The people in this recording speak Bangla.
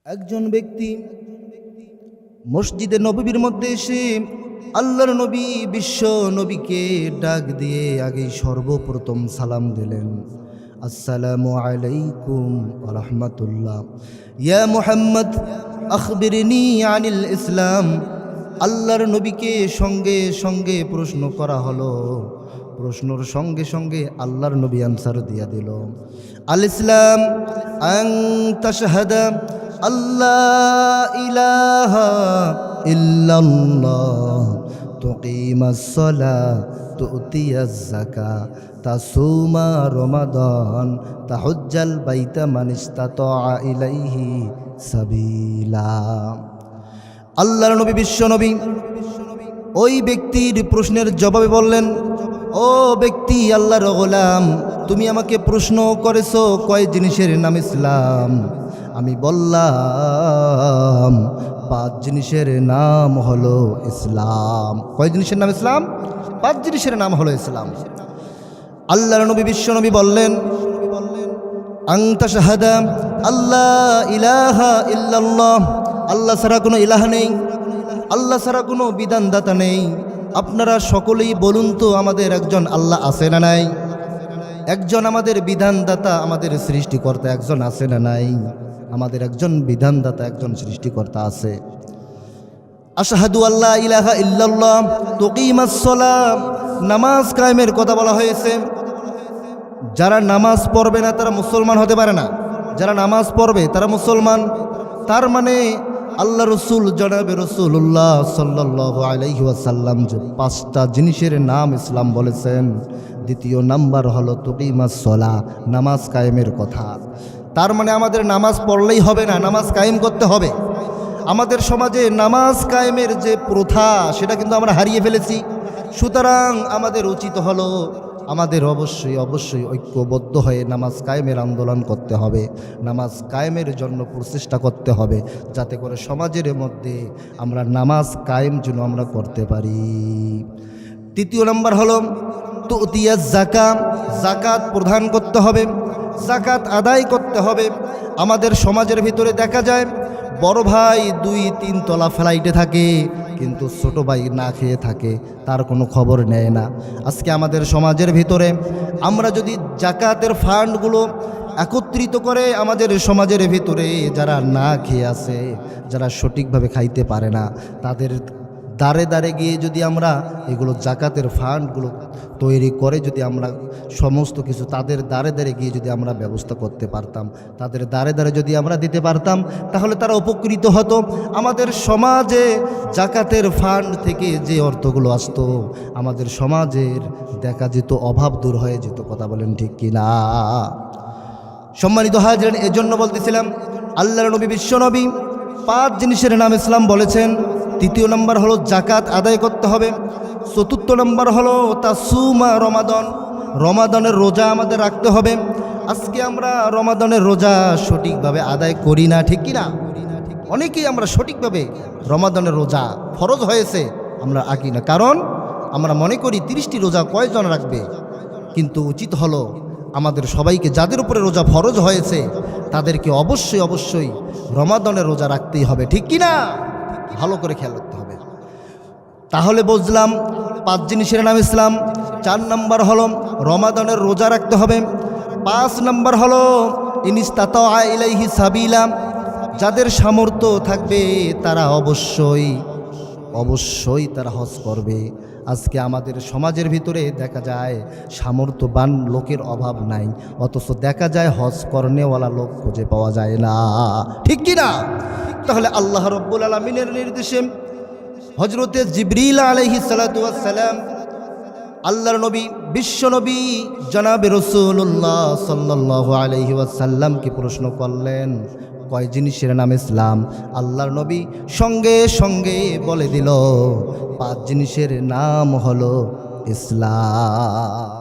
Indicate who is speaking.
Speaker 1: একজন ব্যক্তি মসজিদে নববীর মধ্যে এসে আল্লাহর নবী বিশ্ব নবীকে ডাক দিয়ে আগেই সর্বপ্রথম সালাম দিলেন, আসসালামু আলাইকুম ওয়া রাহমাতুল্লাহ। ইয়া মুহাম্মদ আখবিরনি আনিল ইসলাম। আল্লাহর নবীকে সঙ্গে সঙ্গে প্রশ্ন করা হলো, প্রশ্নর সঙ্গে সঙ্গে আল্লাহর নবী আনসার দিয়া দিল, আল ইসলাম আন তাশহাদা আল্লাহ ইলাহা ইল্লাল্লাহ তুকিমাস সালাহ তুতিয়াজ যাকাত তাসুমা রমাদান তাহুজ্জাল বাইতা মান ইসতাতা ইলাইহি সাবিলা। আল্লাহর নবী বিশ্ব নবী ওই ব্যক্তির প্রশ্নের জবাবে বললেন, ও ব্যক্তি, আল্লাহর গোলাম, তুমি আমাকে প্রশ্ন করেছো কয় জিনিসের নাম ইসলাম। আমি বললাম 5 জিনিসের নাম হলো ইসলাম। কয় জিনিসের নাম ইসলাম? 5 জিনিসের নাম হলো ইসলাম। আল্লাহর নবী বিশ্ব নবী বললেন, আনতা শাহাদা আল্লাহ ইলাহা ইল্লাল্লাহ, আল্লাহ ছাড়া কোনো ইলাহ নেই, আল্লাহ ছাড়া কোনো বিধানদাতা নেই। আপনারা সকলেই বলুন তো, আমাদের একজন আল্লাহ আছে না নাই? একজন আমাদের বিধানদাতা, আমাদের সৃষ্টিকর্তা একজন আছে না নাই? আমাদের একজন বিধানদাতা, একজন সৃষ্টিকর্তা আছে। আশহাদু আল্লা ইলাহা ইল্লাল্লাহ তুকিমাস সালাম, নামাজ কায়েমের কথা বলা হয়েছে। যারা নামাজ পড়বে না তারা মুসলমান হতে পারে না, যারা নামাজ পড়বে তারা মুসলমান। তার মানে আল্লাহ রসুল জনাবে রসুল্লাহ সাল্লাল্লাহু আলাইহি ওয়াসাল্লাম যে 5টা জিনিসের নাম ইসলাম বলেছেন, দ্বিতীয় নাম্বার হলো তুকিমাস সালাহ, নামাজ কায়েমের কথা। তার মানে আমাদের নামাজ পড়লেই হবে না, নামাজ কায়েম করতে হবে। আমাদের সমাজে নামাজ কায়েমের যে প্রথা সেটা কিন্তু আমরা হারিয়ে ফেলেছি। সুতরাং আমাদের উচিত হলো আমাদের অবশ্যই অবশ্যই ঐক্যবদ্ধ হয়ে নামাজ কায়েমের আন্দোলন করতে হবে, নামাজ কায়েমের জন্য প্রচেষ্টা করতে হবে, যাতে করে সমাজের মধ্যে আমরা নামাজ কায়েম যেন আমরা করতে পারি। তৃতীয় নাম্বার হলো তুতিয়াজ যাকাত, যাকাত প্রদান করতে হবে, যাকাত আদায় করতে হবে। আমাদের সমাজের ভিতরে দেখা যায় বড় ভাই 2-3 তলা ফ্লাইটে থাকে, কিন্তু ছোট ভাই না খেয়ে থাকে, তার কোনো খবর নেয় না। আজকে আমাদের সমাজের ভিতরে আমরা যদি যাকাতের ফান্ডগুলো একত্রিত করে আমাদের সমাজের ভিতরে যারা না খেয়ে আছে, যারা সঠিকভাবে খাইতে পারে না, তাদের দাঁড়ে দাঁড়ে গিয়ে যদি আমরা এগুলো যাকাতের ফান্ডগুলো তৈরি করে যদি আমরা সমস্ত কিছু তাদের দাঁড়ে দাঁড়ে গিয়ে যদি আমরা ব্যবস্থা করতে পারতাম, তাদের দাঁড়ে দাঁড়ে যদি আমরা দিতে পারতাম, তাহলে তারা উপকৃত হতো। আমাদের সমাজে যাকাতের ফান্ড থেকে যে অর্থগুলো আসতো, আমাদের সমাজের দেখা যেত অভাব দূর হয়ে যেত। কথা বলেন ঠিক কিনা? সম্মানিত হাজিরান, এজন্য বলতেছিলাম আল্লাহর নবী বিশ্ব নবী 5 জিনিসের নাম ইসলাম বলেছেন। তৃতীয় নম্বর হলো যাকাত আদায় করতে হবে। চতুর্থ নম্বর হলো তাসুমা রমাদান, রমাদানের রোজা আমাদের রাখতে হবে। আজকে আমরা রমাদানের রোজা সঠিকভাবে আদায় করি না, ঠিক কিনা? অনেকেই আমরা সঠিকভাবে রমাদানের রোজা ফরজ হয়েছে আমরা আঁকি না, কারণ আমরা মনে করি 30টি রোজা কয়জন রাখবে। কিন্তু উচিত হলো আমাদের সবাইকে, যাদের উপরে রোজা ফরজ হয়েছে তাদেরকে অবশ্যই অবশ্যই রমাদানের রোজা রাখতেই হবে, ঠিক কিনা? ভালো করে খেয়াল রাখতে হবে। তাহলে বুঝলাম 5 জিনিসের নাম ইসলাম। 4 নম্বর হলো রমাদানের রোজা রাখতে হবে। 5 নম্বর হলো ইনিস্তাতা ইলাইহি সাবিলা, যাদের সামর্থ্য থাকবে তারা অবশ্যই অবশ্যই তারা হজ করবে। আজকে আমাদের সমাজের ভিতরে দেখা যায় সামর্থ্যবান লোকের অভাব নাই, অথচ দেখা যায় হজ করনেওয়ালা লোক খুঁজে পাওয়া যায় না, ঠিক কিনা? তাহলে আল্লাহ রব্বুল আলামিনের নির্দেশে হযরতে জিবরিল আলাইহিস সালাতু ওয়াস সালাম আল্লাহর নবী বিশ্ব নবী জনাবে রাসূলুল্লাহ সাল্লাল্লাহু আলাইহি ওয়াসাল্লামকে প্রশ্ন করলেন, কয় জিনিসের নাম ইসলাম? আল্লাহর নবী সঙ্গে সঙ্গে বলে দিল 5 জিনিসের নাম হলো ইসলাম।